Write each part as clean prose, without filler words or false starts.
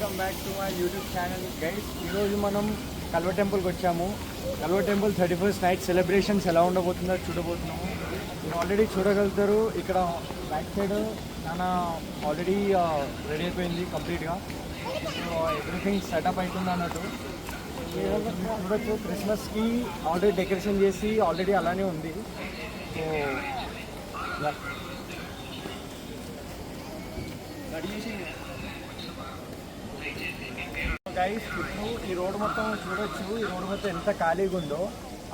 Welcome back to my YouTube channel guys. ఈరోజు మనం కల్వ టెంపుల్కి వచ్చాము. కల్వ టెంపుల్ 31st నైట్ సెలబ్రేషన్స్ ఎలా ఉండబోతుందో చూడబోతున్నాము. మీరు ఆల్రెడీ చూడగలుగుతారు. ఇక్కడ బ్యాక్ సైడ్ నాన్న ఆల్రెడీ రెడీ అయిపోయింది కంప్లీట్గా. సో ఎవ్రీథింగ్ సెటప్ అవుతుంది అన్నట్టు చూడొచ్చు. క్రిస్మస్కి ఆల్రెడీ డెకరేషన్ చేసి ఆల్రెడీ అలానే ఉంది. సో గైస్ ఇప్పుడు ఈ రోడ్ మొత్తం చూడొచ్చు. ఈ రోడ్ మొత్తం ఎంత ఖాళీగా ఉందో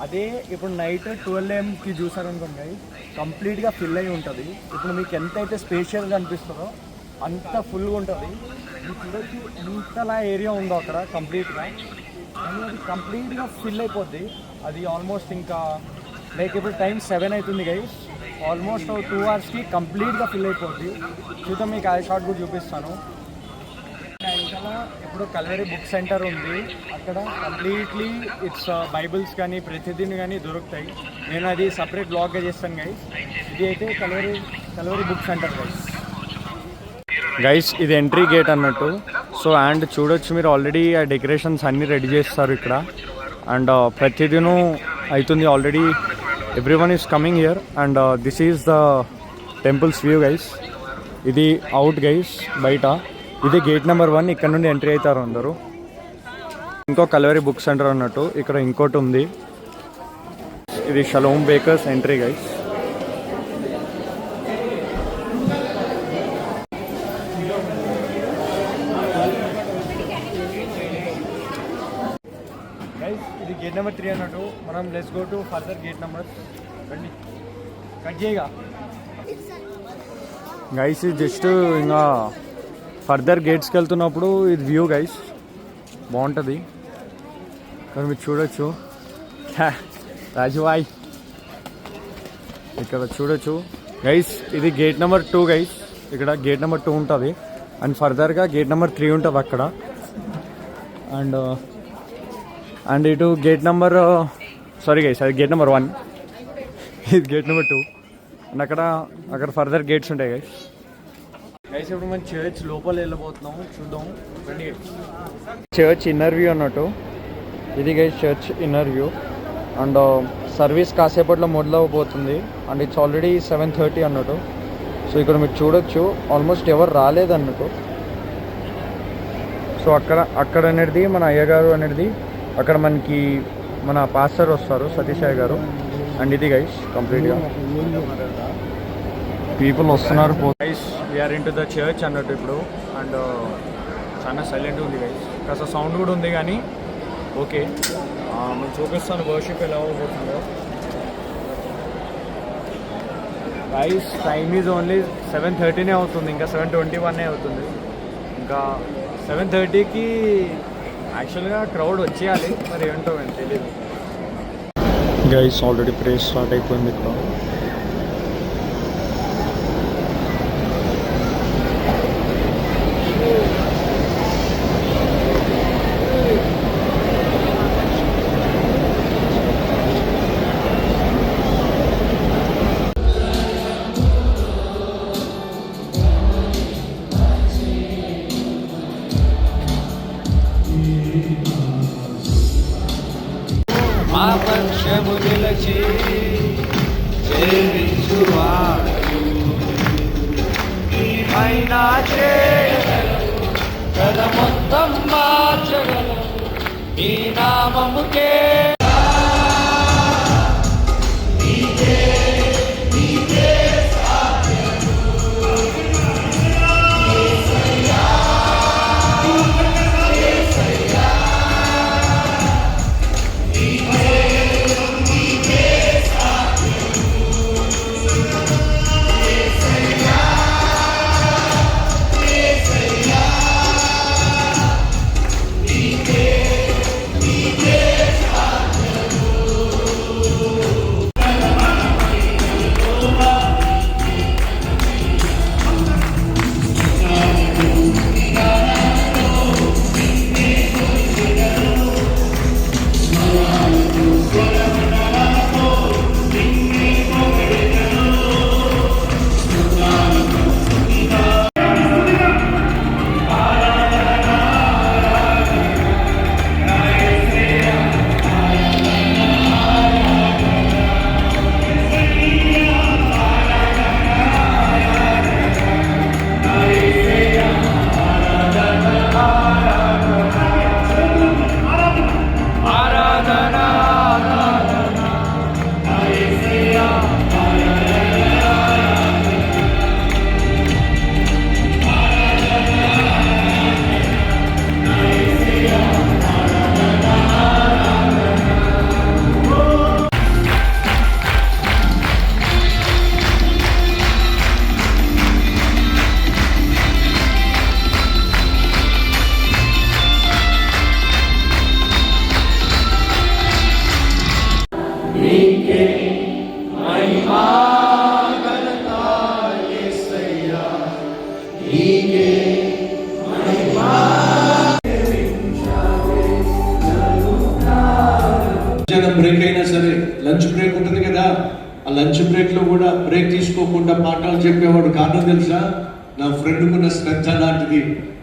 అదే ఇప్పుడు నైట్ 12 AM చూసారనుకోండి గైస్, కంప్లీట్గా ఫిల్ అయి ఉంటుంది. ఇప్పుడు మీకు ఎంతైతే స్పేషియల్గా అనిపిస్తుందో అంత ఫుల్గా ఉంటుంది. మీకు చూడొచ్చు ఎంతలా ఏరియా ఉందో అక్కడ కంప్లీట్గా. కానీ అది కంప్లీట్గా ఫిల్ అయిపోద్ది. అది ఆల్మోస్ట్ ఇంకా లైక్ ఇప్పుడు టైం 7 అవుతుంది గైస్. ఆల్మోస్ట్ 2 hours కంప్లీట్గా ఫిల్ అయిపోద్ది. చూద్దాం, మీకు ఆ షార్ట్ కూడా చూపిస్తాను. ఇంకా ఇప్పుడు కల్వరి బుక్ సెంటర్ ఉంది. అక్కడ కంప్లీట్లీ ఇట్స్ బైబిల్స్ కానీ ప్రతిదీని కానీ దొరుకుతాయి. నేను అది సపరేట్ బ్లాగ్గా చేస్తాను గైస్. ఇది అయితే కల్వరి బుక్ సెంటర్ గైస్. ఇది ఎంట్రీ గేట్ అన్నట్టు. సో అండ్ చూడొచ్చు మీరు ఆల్రెడీ ఆ డెకరేషన్స్ అన్నీ రెడీ చేస్తారు ఇక్కడ. అండ్ ప్రతిదినం అవుతుంది already. Everyone is coming here and this is the temples view guys. ఇది అవుట్ గైస్ బయట. ఇది గేట్ నెంబర్ 1. ఇక్కడ నుండి ఎంట్రీ అవుతారు అందరూ. ఇంకో కల్వరి బుక్ సెంటర్ అన్నట్టు ఇక్కడ ఇంకోటి ఉంది. ఇది Shalom bakers entry guys. Guys ఇది గేట్ నెంబర్ 3 అన్నట్టు. మనం let's go to further gate number. రండి, కట్ చేయగా గైస్. ఇది జస్ట్ ఇంకా ఫర్దర్ గేట్స్కి వెళ్తున్నప్పుడు ఇది వ్యూ గైస్ బాగుంటుంది. కానీ మీరు చూడొచ్చు రాజువాయ్ ఇక్కడ చూడొచ్చు గైస్. ఇది గేట్ నెంబర్ 2 గైస్. ఇక్కడ గేట్ నెంబర్ 2 ఉంటుంది. అండ్ ఫర్దర్గా గేట్ నెంబర్ 3 ఉంటుంది అక్కడ. అండ్ ఇటు గేట్ నెంబర్ సారీ గైస్, అది గేట్ నెంబర్ 1. ఇది గేట్ నెంబర్ 2. అండ్ అక్కడ ఫర్దర్ గేట్స్ ఉంటాయి గైస్. గైస్ ఇప్పుడు మనం చర్చ్ లోపల వెళ్ళబోతున్నాము, చూద్దాం రండి. చర్చ్ ఇన్నర్ వ్యూ అన్నట్టు ఇది guys, church inner view. And service కాసేపట్లో మొదలవబోతుంది. అండ్ ఇట్స్ ఆల్రెడీ 7:30 అన్నట్టు. సో ఇక్కడ మీరు చూడొచ్చు ఆల్మోస్ట్ ఎవరు రాలేదు అన్నట్టు. సో అక్కడ అనేది మన అయ్యగారు అనేది, అక్కడ మనకి మన పాస్టర్ వస్తారు సతీష్ అయ్య గారు. అండ్ ఇది గైస్ కంప్లీట్గా పీపుల్ వస్తున్నారు. Guys we're in to the church అన్నట్టు ఇప్పుడు. అండ్ చాలా సైలెంట్ ఉంది గైస్. కాస్త సౌండ్ కూడా ఉంది కానీ ఓకే. నేను చూపిస్తాను వర్షిప్ ఎలా అవ్వబోతుందో. గైస్ టైమ్ ఈజ్ ఓన్లీ 7:30 అవుతుంది. ఇంకా 7:21 అవుతుంది. ఇంకా 7:30కి యాక్చువల్గా క్రౌడ్ వచ్చేయాలి, మరి ఏంటో అని తెలియదు. గైస్ ఆల్రెడీ ప్రేస్ స్టార్ట్ అయిపోయింది ఇక్కడ. మా పక్షము నిలచి సేవించువాడు అయినా చేయగలవు, కథ మొత్తం మార్చగలవు ఈ నామముకే. మధ్యాహ్నం బ్రేక్ అయినా సరే లంచ్ బ్రేక్ ఉంటుంది కదా, ఆ లంచ్ బ్రేక్ లో కూడా బ్రేక్ తీసుకోకుండా పాఠాలు చెప్పేవాడు. కారణం తెలుసా? నా ఫ్రెండ్కున్న శ్రద్ధ లాంటిది.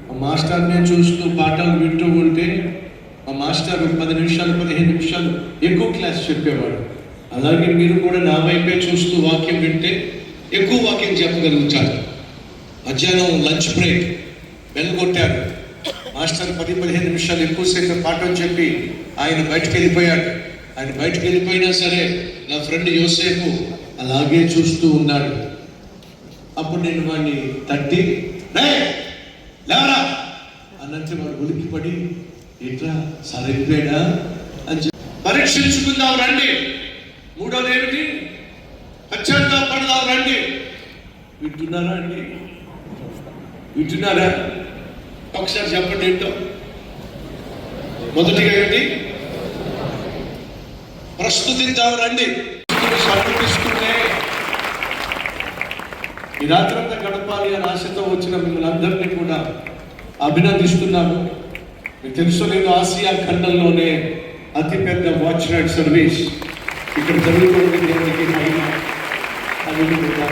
ఆ మాస్టర్నే చూస్తూ పాఠాలు వింటూ ఉంటే ఆ మాస్టర్ 10 నిమిషాలు 15 నిమిషాలు ఎక్కువ క్లాస్ చెప్పేవాడు. అలాగే మీరు కూడా నా వైపే చూస్తూ వాక్యం వింటే ఎక్కువ వాక్యం చెప్పగలుగుతారు. మధ్యాహ్నం లంచ్ బ్రేక్ బెల్ కొట్టారు, మాస్టర్ 10-15 నిమిషాలు ఎక్కువసేపు పాఠం చెప్పి ఆయన బయటకు వెళ్ళిపోయాడు. ఆయన బయటకు వెళ్ళిపోయినా సరే నా ఫ్రెండ్ యోసేపు అలాగే చూస్తూ ఉన్నాడు. అప్పుడు నేను వాడిని తట్టి లేవరా అన్నట్టు వాడు ఉలిక్కిపడి ఇట్లా సరిపోయాడా అని చెప్పి పరీక్షించుకుందాం రండి. మూడోది ఏమిటి? పశ్చాత్తాపడదాం రండి. వింటున్నారా అండి? వింటున్నారా? ఒకసారి చెప్పండి ఏంటో. మొదటిగా ఏంటి? ప్రస్తుతిద్దాం రండి. సమర్పిస్తుంటే ఈ రాత్రంతా గడపాలి అని ఆశతో వచ్చిన మిమ్మల్ని అందరినీ కూడా అభినందిస్తున్నాను. మీకు తెలుసు లేదు, ఆసియా ఖండంలోనే అతిపెద్ద వాచ్ నైట్ సర్వీస్ ఇక్కడ జరుగుతుంది. దేవునికి మహిమ. హల్లెలూయా.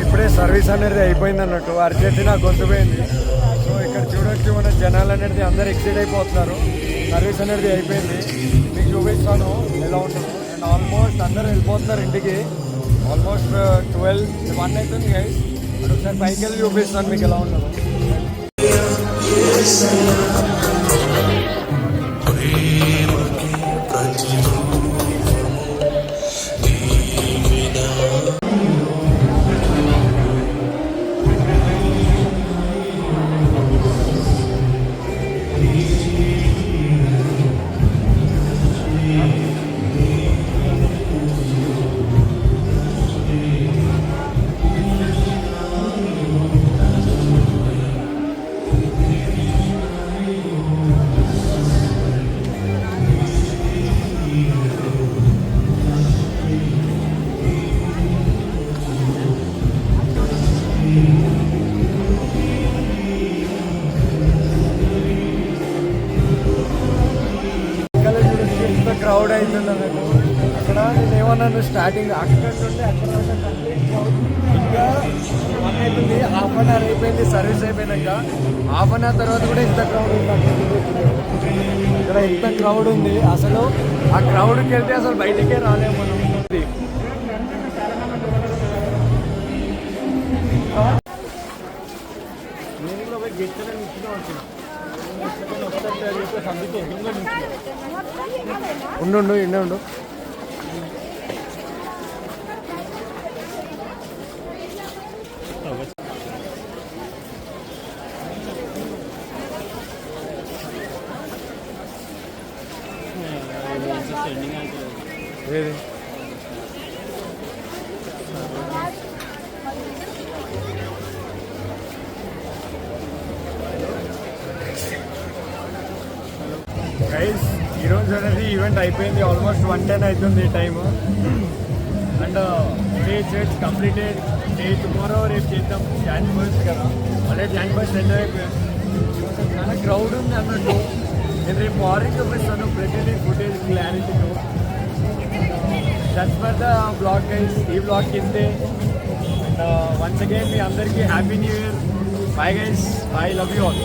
ఇప్పుడే సర్వీస్ అనేది అయిపోయింది అన్నట్టు, అర్జెంట్ నాకు గొంతుపోయింది. సో ఇక్కడ చూడొచ్చు మన జనాలు అనేది అందరు ఎక్సైట్ అయిపోతున్నారు. సర్వీస్ అనేది అయిపోయింది, మీకు చూపిస్తాను ఎలా ఉంటుందో. అండ్ ఆల్మోస్ట్ అందరూ వెళ్ళిపోతున్నారు ఇంటికి. ఆల్మోస్ట్ 12-1 అవుతుంది గైస్. ఒకసారి పైకి వెళ్ళి చూపిస్తాను మీకు ఎలా ఉంటుందో. క్రౌడ్ అవుతుంది అన్నట్టు. అక్కడ నేను ఏమన్నాను, స్టార్టింగ్ అక్కడ నుండి అక్కడ కంప్లీట్ క్రౌడ్. ఇంకా 1 అవుతుంది, హాఫ్ అన్ అవర్ అయిపోయింది సర్వీస్ అయిపోయినాక. హాఫ్ అన్ అవర్ తర్వాత కూడా ఇంత క్రౌడ్ ఉంది. ఇక్కడ ఇంత క్రౌడ్ ఉంది, అసలు ఆ క్రౌడ్కి వెళ్తే అసలు బయటికే రాలేము మనం. నేను కూడా పోయి గెట్టిన నిచ్చిన వచ్చిన ఉండు ఉండు. ఏది గైస్, ఈరోజు అనేది ఈవెంట్ అయిపోయింది. ఆల్మోస్ట్ 1:10 అవుతుంది time. And day church completed. Day tomorrow రేపు చేద్దాం. Jan 1st కదా, అదే Jan 1st ఎండ్ అయిపోయింది. చాలా క్రౌడ్ ఉంది అన్నట్టు. నేను రేపు మార్నింగ్ చూపిస్తాను ప్రతిదీ ఫుటేజ్ క్లారిటీతో. That's for the blog guys. ఈ బ్లాగ్ కిందే. అండ్ వన్స్ అగైన్ మీ అందరికీ happy new year. Bye guys, by, love you all.